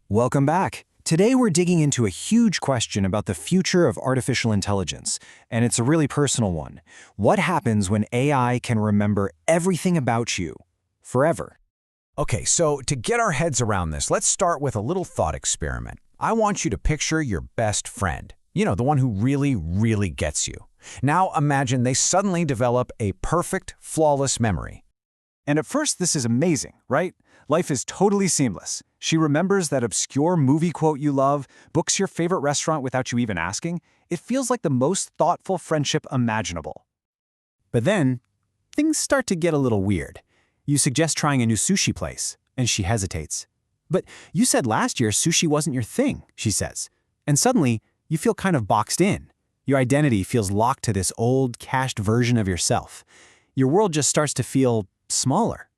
Welcome back. Today we're digging into a huge question about the future of artificial intelligence, and it's a really personal one. What happens when AI can remember everything about you forever? Okay, so to get our heads around this, let's start with a little thought experiment. I want you to picture your best friend. You know, the one who really gets you. Now imagine they suddenly develop a perfect, flawless memory. And at first, this is amazing, right? Life is totally seamless. She remembers that obscure movie quote you love, books your favorite restaurant without you even asking. It feels like the most thoughtful friendship imaginable. But then, things start to get a little weird. You suggest trying a new sushi place, and she hesitates. But you said last year sushi wasn't your thing, she says. And suddenly, you feel kind of boxed in. Your identity feels locked to this old, cached version of yourself. Your world just starts to feel smaller.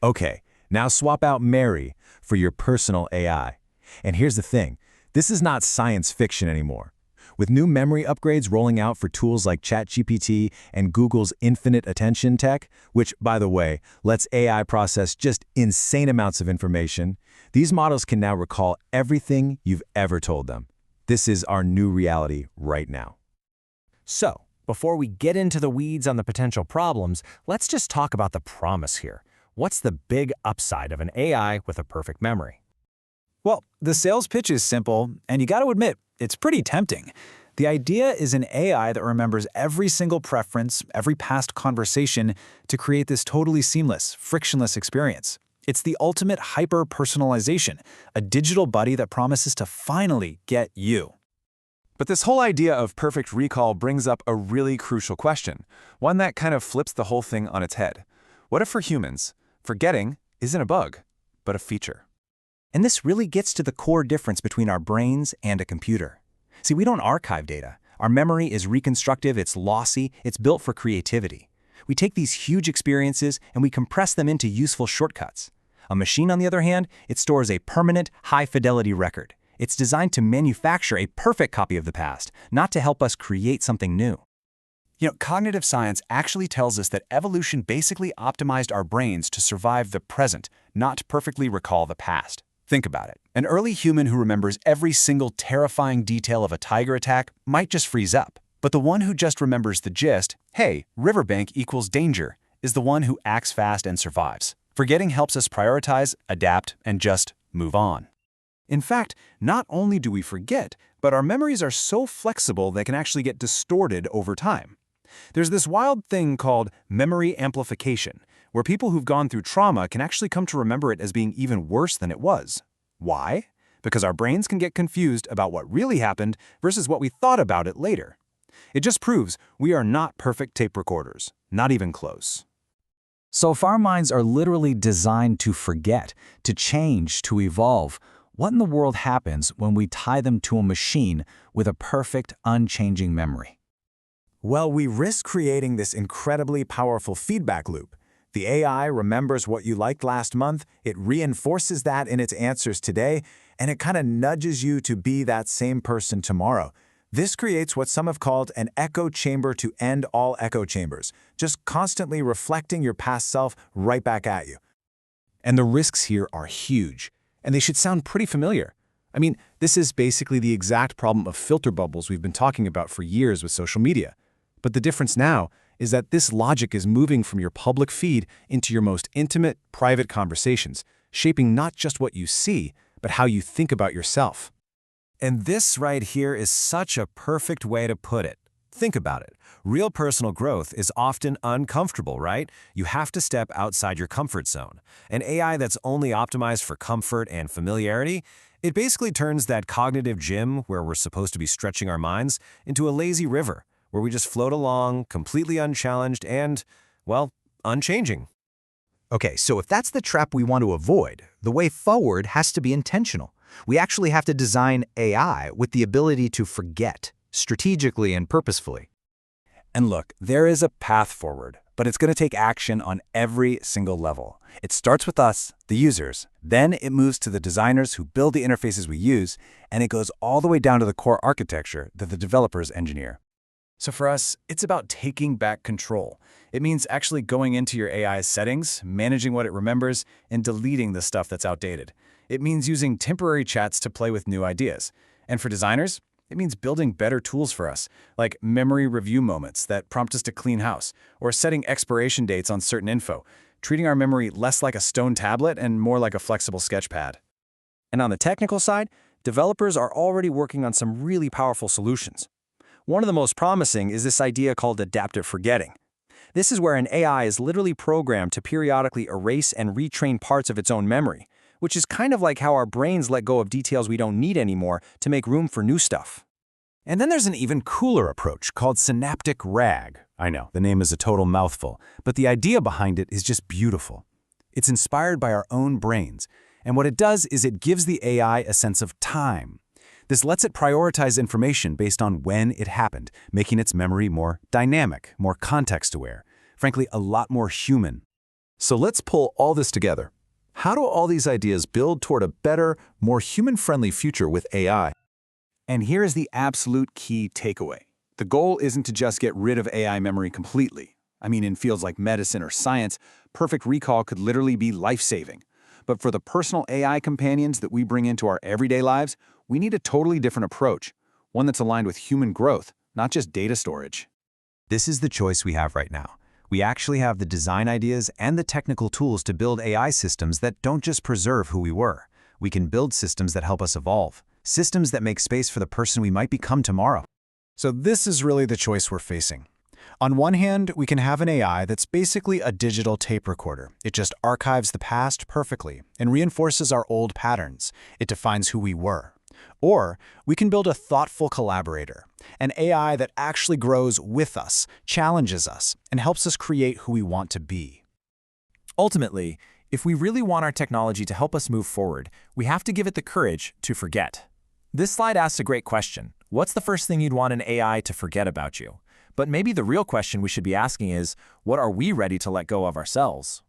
Okay, now swap out Mary for your personal AI. And here's the thing, this is not science fiction anymore. With new memory upgrades rolling out for tools like ChatGPT and Google's infinite attention tech, which, by the way, lets AI process just insane amounts of information, these models can now recall everything you've ever told them. This is our new reality right now. So, before we get into the weeds on the potential problems, let's just talk about the promise here. What's the big upside of an AI with a perfect memory? Well, the sales pitch is simple, and you got to admit, it's pretty tempting. The idea is an AI that remembers every single preference, every past conversation to create this totally seamless, frictionless experience. It's the ultimate hyper-personalization, a digital buddy that promises to finally get you. But this whole idea of perfect recall brings up a really crucial question, one that kind of flips the whole thing on its head. What if for humans, forgetting isn't a bug, but a feature? And this really gets to the core difference between our brains and a computer. See, we don't archive data. Our memory is reconstructive, it's lossy, it's built for creativity. We take these huge experiences and we compress them into useful shortcuts. A machine, on the other hand, it stores a permanent, high-fidelity record. It's designed to manufacture a perfect copy of the past, not to help us create something new. You know, cognitive science actually tells us that evolution basically optimized our brains to survive the present, not to perfectly recall the past. Think about it. An early human who remembers every single terrifying detail of a tiger attack might just freeze up. But the one who just remembers the gist, hey, riverbank equals danger, is the one who acts fast and survives. Forgetting helps us prioritize, adapt, and just move on. In fact, not only do we forget, but our memories are so flexible they can actually get distorted over time. There's this wild thing called memory amplification, where people who've gone through trauma can actually come to remember it as being even worse than it was. Why? Because our brains can get confused about what really happened versus what we thought about it later. It just proves we are not perfect tape recorders, not even close. So if our minds are literally designed to forget, to change, to evolve, what in the world happens when we tie them to a machine with a perfect, unchanging memory? Well, we risk creating this incredibly powerful feedback loop. The AI remembers what you liked last month, it reinforces that in its answers today, and it kind of nudges you to be that same person tomorrow. This creates what some have called an echo chamber to end all echo chambers, just constantly reflecting your past self right back at you. And the risks here are huge, and they should sound pretty familiar. I mean, this is basically the exact problem of filter bubbles we've been talking about for years with social media. But the difference now is that this logic is moving from your public feed into your most intimate, private conversations, shaping not just what you see, but how you think about yourself. And this right here is such a perfect way to put it. Think about it. Real personal growth is often uncomfortable, right? You have to step outside your comfort zone. An AI that's only optimized for comfort and familiarity, it basically turns that cognitive gym where we're supposed to be stretching our minds into a lazy river, where we just float along, completely unchallenged and, well, unchanging. Okay, so if that's the trap we want to avoid, the way forward has to be intentional. We actually have to design AI with the ability to forget, strategically and purposefully. And look, there is a path forward, but it's going to take action on every single level. It starts with us, the users, then it moves to the designers who build the interfaces we use, and it goes all the way down to the core architecture that the developers engineer. So for us, it's about taking back control. It means actually going into your AI's settings, managing what it remembers, and deleting the stuff that's outdated. It means using temporary chats to play with new ideas. And for designers, it means building better tools for us, like memory review moments that prompt us to clean house, or setting expiration dates on certain info, treating our memory less like a stone tablet and more like a flexible sketchpad. And on the technical side, developers are already working on some really powerful solutions. One of the most promising is this idea called adaptive forgetting. This is where an AI is literally programmed to periodically erase and retrain parts of its own memory, which is kind of like how our brains let go of details we don't need anymore to make room for new stuff. And then there's an even cooler approach called synaptic RAG. I know, the name is a total mouthful, but the idea behind it is just beautiful. It's inspired by our own brains, and what it does is it gives the AI a sense of time. This lets it prioritize information based on when it happened, making its memory more dynamic, more context-aware, frankly, a lot more human. So let's pull all this together. How do all these ideas build toward a better, more human-friendly future with AI? And here is the absolute key takeaway. The goal isn't to just get rid of AI memory completely. I mean, in fields like medicine or science, perfect recall could literally be life-saving. But for the personal AI companions that we bring into our everyday lives, we need a totally different approach, one that's aligned with human growth, not just data storage. This is the choice we have right now. We actually have the design ideas and the technical tools to build AI systems that don't just preserve who we were. We can build systems that help us evolve, systems that make space for the person we might become tomorrow. So this is really the choice we're facing. On one hand, we can have an AI that's basically a digital tape recorder. It just archives the past perfectly and reinforces our old patterns. It defines who we were. Or we can build a thoughtful collaborator, an AI that actually grows with us, challenges us, and helps us create who we want to be. Ultimately, if we really want our technology to help us move forward, we have to give it the courage to forget. This slide asks a great question. What's the first thing you'd want an AI to forget about you? But maybe the real question we should be asking is, what are we ready to let go of ourselves?